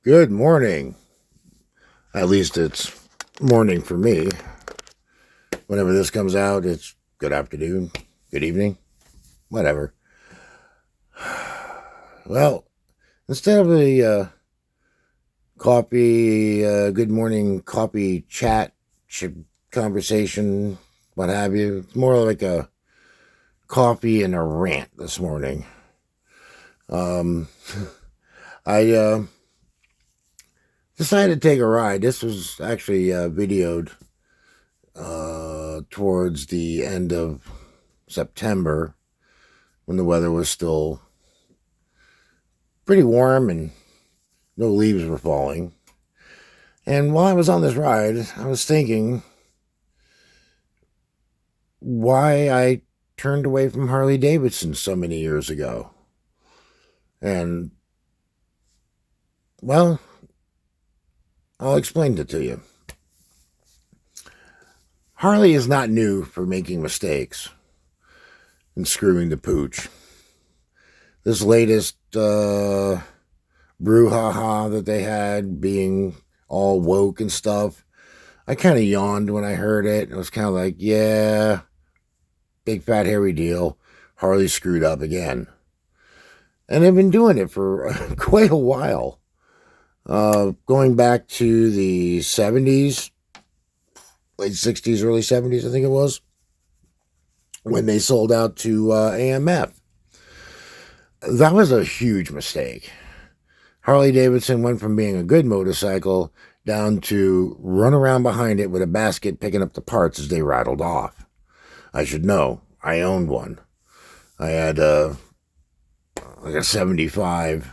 Good morning. At least it's morning for me. Whenever this comes out, it's good afternoon, good evening, whatever. Well, instead of the coffee, good morning coffee chat, conversation, what have you, it's more like a coffee and a rant this morning. Um, I decided to take a ride. This was actually videoed towards the end of September when the weather was still pretty warm and no leaves were falling. And while I was on this ride, I was thinking why I turned away from Harley Davidson so many years ago. And, well, I'll explain it to you. Harley is not new for making mistakes and screwing the pooch. This latest brouhaha that they had, being all woke and stuff, I kind of yawned when I heard it. It was kind of like, yeah, big fat hairy deal. Harley screwed up again. And they've been doing it for quite a while. Going back to the 70s, late 60s, early 70s, I think it was, when they sold out to AMF. That was a huge mistake. Harley Davidson went from being a good motorcycle down to run around behind it with a basket picking up the parts as they rattled off. I should know. I owned one. I had like a 75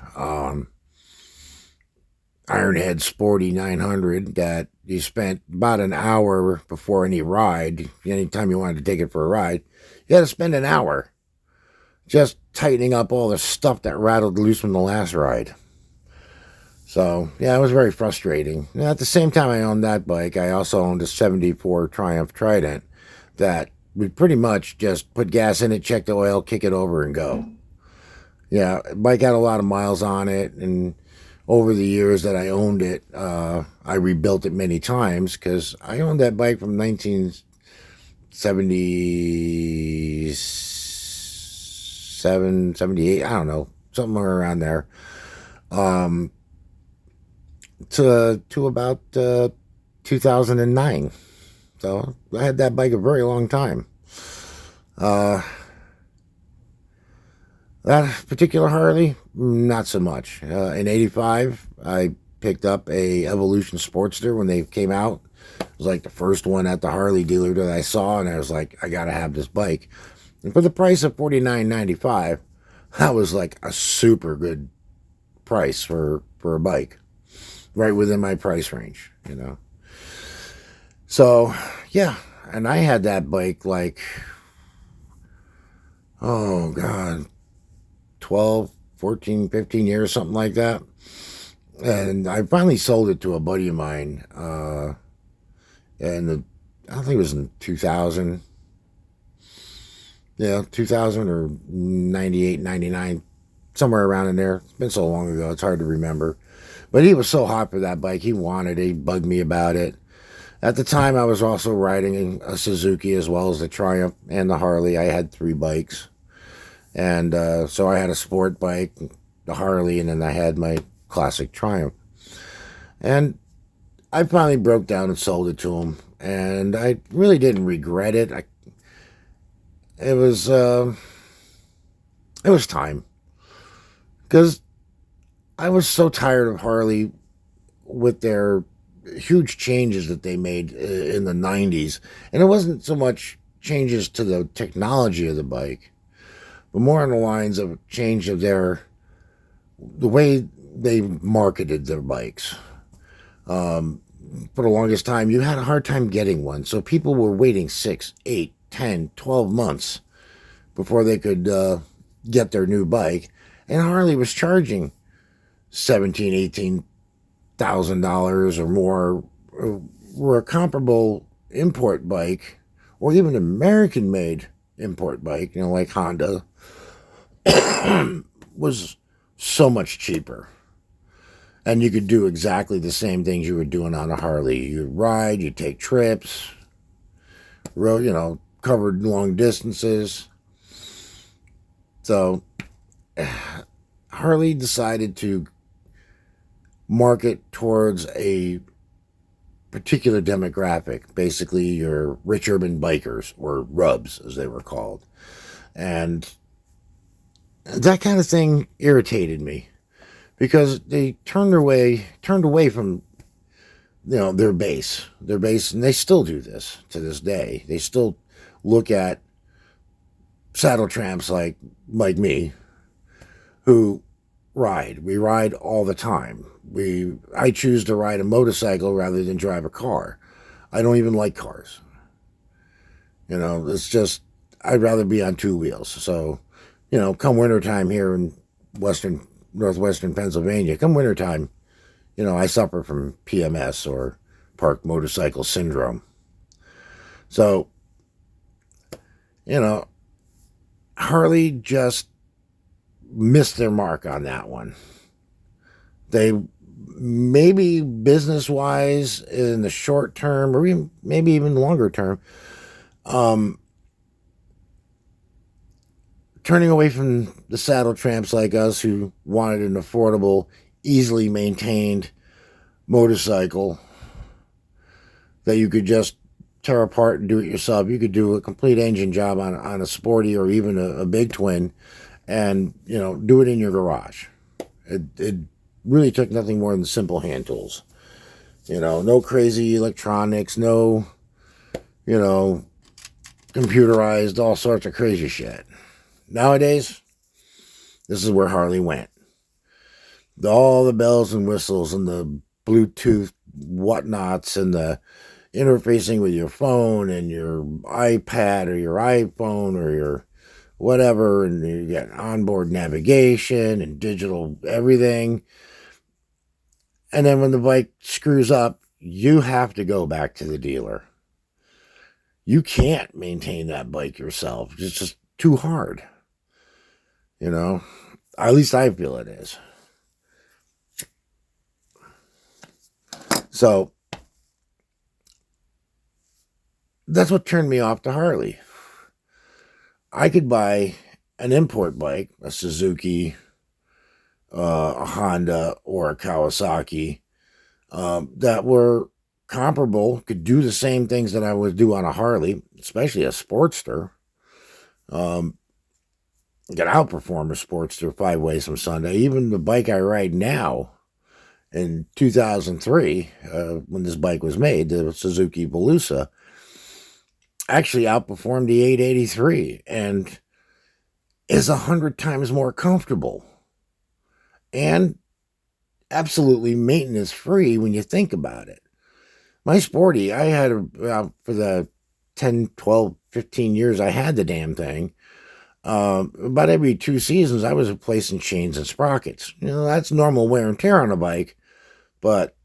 Ironhead Sporty 900 that you spent about an hour before any ride. Anytime you wanted to take it for a ride, you had to spend an hour just tightening up all the stuff that rattled loose from the last ride. So, yeah, it was very frustrating. And at the same time I owned that bike, I also owned a 74 Triumph Trident that would pretty much just put gas in it, check the oil, kick it over, and go. Yeah, bike had a lot of miles on it, and over the years that I owned it, I rebuilt it many times because I owned that bike from 1977, 78, I don't know, somewhere around there. To about 2009. So I had that bike a very long time. Uh, that particular Harley, not so much. In '85, I picked up a Evolution Sportster when they came out. It was like the first one at the Harley dealer that I saw, and I was like, I gotta have this bike. And for the price of $49.95, that was like a super good price for a bike, right within my price range, you know. So, yeah, and I had that bike like, oh God, 12, 14, 15 years, something like that. And I finally sold it to a buddy of mine, and I don't think it was in 2000. Yeah, 2000 or 98, 99, somewhere around in there. It's been so long ago, it's hard to remember. But he was so hot for that bike, he wanted it, he bugged me about it. At the time, I was also riding a Suzuki as well as the Triumph and the Harley. I had three bikes. And so I had a sport bike, the Harley, and then I had my classic Triumph. And I finally broke down and sold it to him. And I really didn't regret it. It was time. Because I was so tired of Harley with their huge changes that they made in the 90s. And it wasn't so much changes to the technology of the bike, but more on the lines of change of the way they marketed their bikes. For the longest time, you had a hard time getting one. So people were waiting 6, 8, 10, 12 months before they could get their new bike. And Harley was charging $17,000, $18,000 or more, were a comparable import bike, or even American made import bike, like Honda, was so much cheaper. And you could do exactly the same things you were doing on a Harley. You'd ride, you'd take trips, covered long distances. So Harley decided to market towards a particular demographic, basically your rich urban bikers, or rubs as they were called. And that kind of thing irritated me because they turned away from their base, and they still do this to this day. They still look at saddle tramps like me who ride. We ride all the time. I choose to ride a motorcycle rather than drive a car. I don't even like cars. It's just I'd rather be on two wheels. So, come wintertime here in northwestern Pennsylvania, come wintertime, I suffer from PMS, or park motorcycle syndrome. So, Harley just missed their mark on that one. They maybe business-wise in the short term, or maybe even longer term, turning away from the saddle tramps like us who wanted an affordable, easily maintained motorcycle that you could just tear apart and do it yourself. You could do a complete engine job on a sporty or even a big twin, and do it in your garage. It really took nothing more than simple hand tools. No crazy electronics, no computerized, all sorts of crazy shit. Nowadays, this is where Harley went. All the bells and whistles and the Bluetooth whatnots and the interfacing with your phone and your iPad or your iPhone or your whatever, and you get onboard navigation and digital everything. And then when the bike screws up, you have to go back to the dealer. You can't maintain that bike yourself. It's just too hard. At least I feel it is. So that's what turned me off to Harley. I could buy an import bike, a Suzuki, a Honda, or a Kawasaki, that were comparable, could do the same things that I would do on a Harley, especially a Sportster. Can outperform a Sportster 5 ways from Sunday. Even the bike I ride now, in 2003, when this bike was made, the Suzuki Velusa, actually outperformed the 883 and is 100 times more comfortable and absolutely maintenance free when you think about it. My Sporty, I had for the 10, 12, 15 years I had the damn thing. About every 2 seasons, I was replacing chains and sprockets. That's normal wear and tear on a bike, but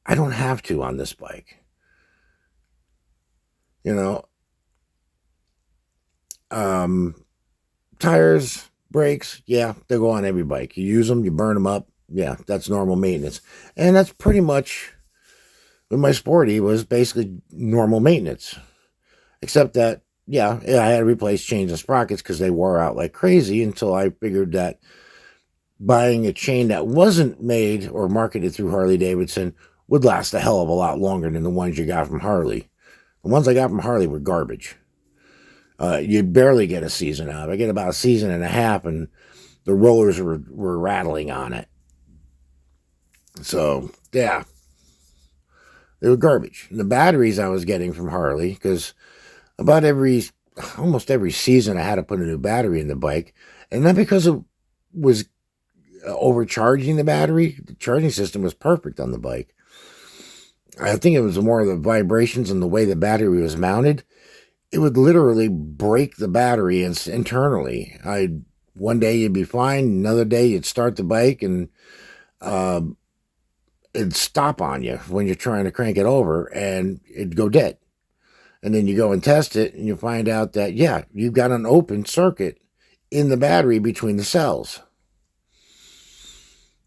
I don't have to on this bike. Tires, brakes, yeah, they go on every bike. You use them, you burn them up. Yeah, that's normal maintenance. And that's pretty much, with my Sporty, was basically normal maintenance. Except that, yeah, I had to replace chains and sprockets because they wore out like crazy, until I figured that buying a chain that wasn't made or marketed through Harley-Davidson would last a hell of a lot longer than the ones you got from Harley. The ones I got from Harley were garbage. You barely get a season out. I get about a season and a half, and the rollers were rattling on it. So, yeah. They were garbage. And the batteries I was getting from Harley, because almost every season I had to put a new battery in the bike, and not because it was overcharging the battery. The charging system was perfect on the bike. I think it was more of the vibrations and the way the battery was mounted. It would literally break the battery internally. One day you'd be fine, another day you'd start the bike and it'd stop on you when you're trying to crank it over, and it'd go dead. And then you go and test it, and you find out that, yeah, you've got an open circuit in the battery between the cells.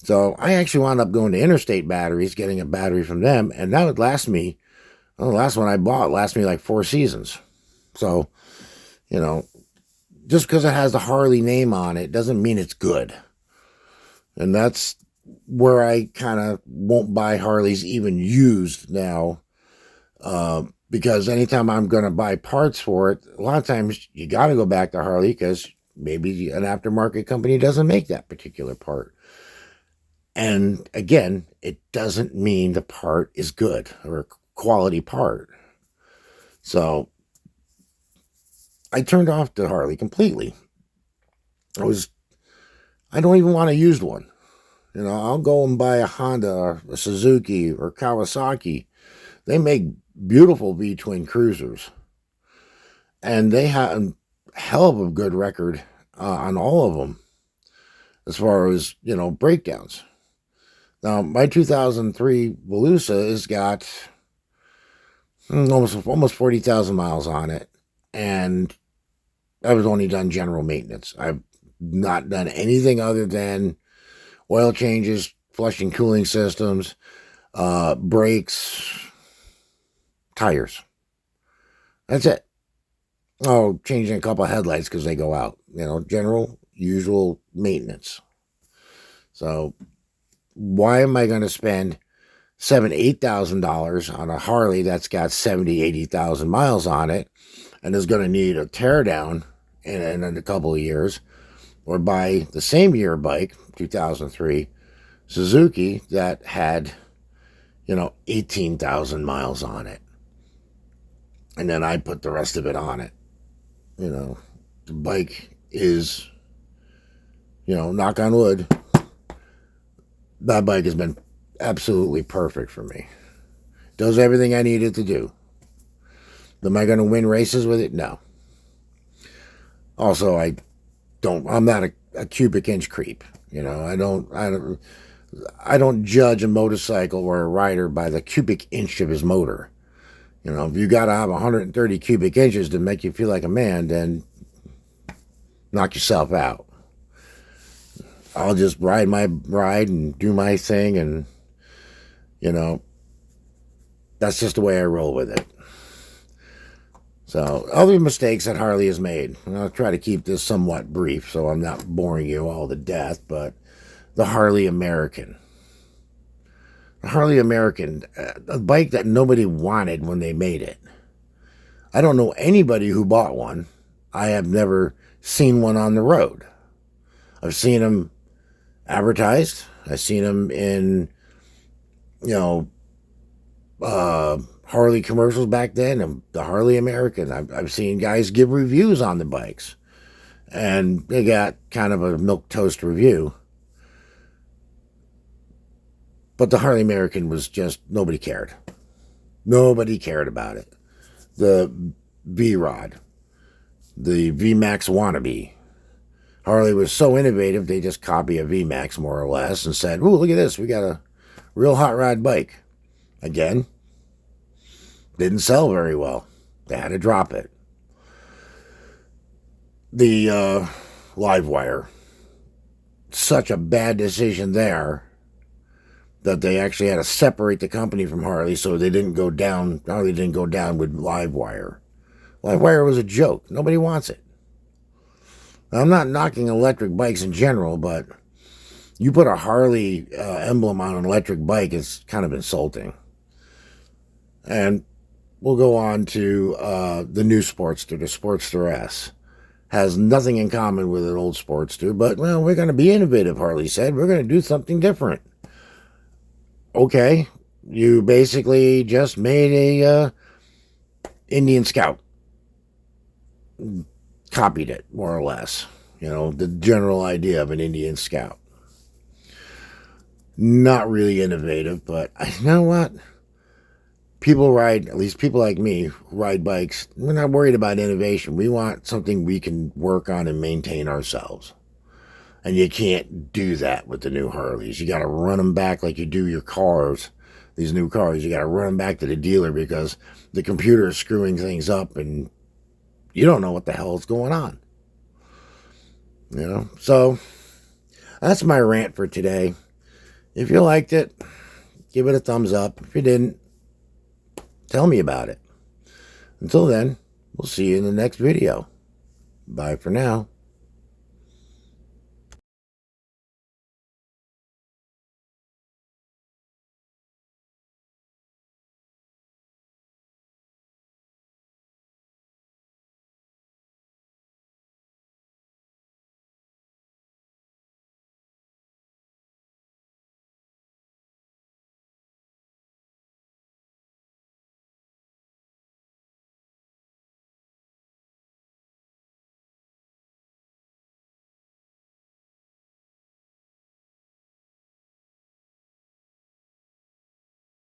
So I actually wound up going to Interstate Batteries, getting a battery from them, and that would last me. Well, the last one I bought lasted me like 4 seasons. So, you know, just because it has the Harley name on it doesn't mean it's good. And that's where I kind of won't buy Harleys even used now. Because anytime I'm going to buy parts for it, a lot of times you got to go back to Harley because maybe an aftermarket company doesn't make that particular part. And again, it doesn't mean the part is good or a quality part. So I turned off the Harley completely. I don't even want a used one. I'll go and buy a Honda or a Suzuki or Kawasaki. They make beautiful V-twin cruisers. And they have a hell of a good record on all of them as far as, breakdowns. Now, my 2003 Volusia has got almost 40,000 miles on it. And I was only done general maintenance. I've not done anything other than oil changes, flushing cooling systems, brakes, tires. That's it. Oh, changing a couple of headlights because they go out. General, usual maintenance. So why am I going to spend $7,000-8,000 on a Harley that's got 70,000-80,000 miles on it and is going to need a teardown in a couple of years, or buy the same year bike, 2003 Suzuki, that had 18,000 miles on it, and then I put the rest of it on it. The bike is, knock on wood, that bike has been absolutely perfect for me. Does everything I need it to do. Am I going to win races with it? No. Also, I'm not a cubic inch creep. I don't judge a motorcycle or a rider by the cubic inch of his motor. If you got to have 130 cubic inches to make you feel like a man, then knock yourself out. I'll just ride my ride and do my thing, and that's just the way I roll with it. So, other mistakes that Harley has made, and I'll try to keep this somewhat brief so I'm not boring you all to death, but the Harley American. The Harley American, a bike that nobody wanted when they made it. I don't know anybody who bought one. I have never seen one on the road. I've seen them advertised. I've seen them in, Harley commercials back then, and the Harley American. I've seen guys give reviews on the bikes, and they got kind of a milquetoast review. But the Harley American was just, nobody cared. Nobody cared about it. The V-Rod, the VMAX wannabe. Harley was so innovative, they just copy a VMAX more or less and said, ooh, look at this, we got a real hot rod bike. Again, didn't sell very well. They had to drop it. The Livewire. Such a bad decision there that they actually had to separate the company from Harley so they didn't go down. Harley didn't go down with Livewire. Livewire was a joke. Nobody wants it. Now, I'm not knocking electric bikes in general, but you put a Harley emblem on an electric bike, it's kind of insulting. And we'll go on to the new Sportster, the Sportster S. Has nothing in common with an old Sportster, but, well, we're going to be innovative, Harley said. We're going to do something different. Okay, you basically just made a Indian Scout. Copied it, more or less. The general idea of an Indian Scout. Not really innovative, but you know what? People ride, at least people like me, ride bikes. We're not worried about innovation. We want something we can work on and maintain ourselves. And you can't do that with the new Harleys. You got to run them back like you do your cars. These new cars, you got to run them back to the dealer because the computer is screwing things up and you don't know what the hell is going on. So that's my rant for today. If you liked it, give it a thumbs up. If you didn't, tell me about it. Until then, we'll see you in the next video. Bye for now.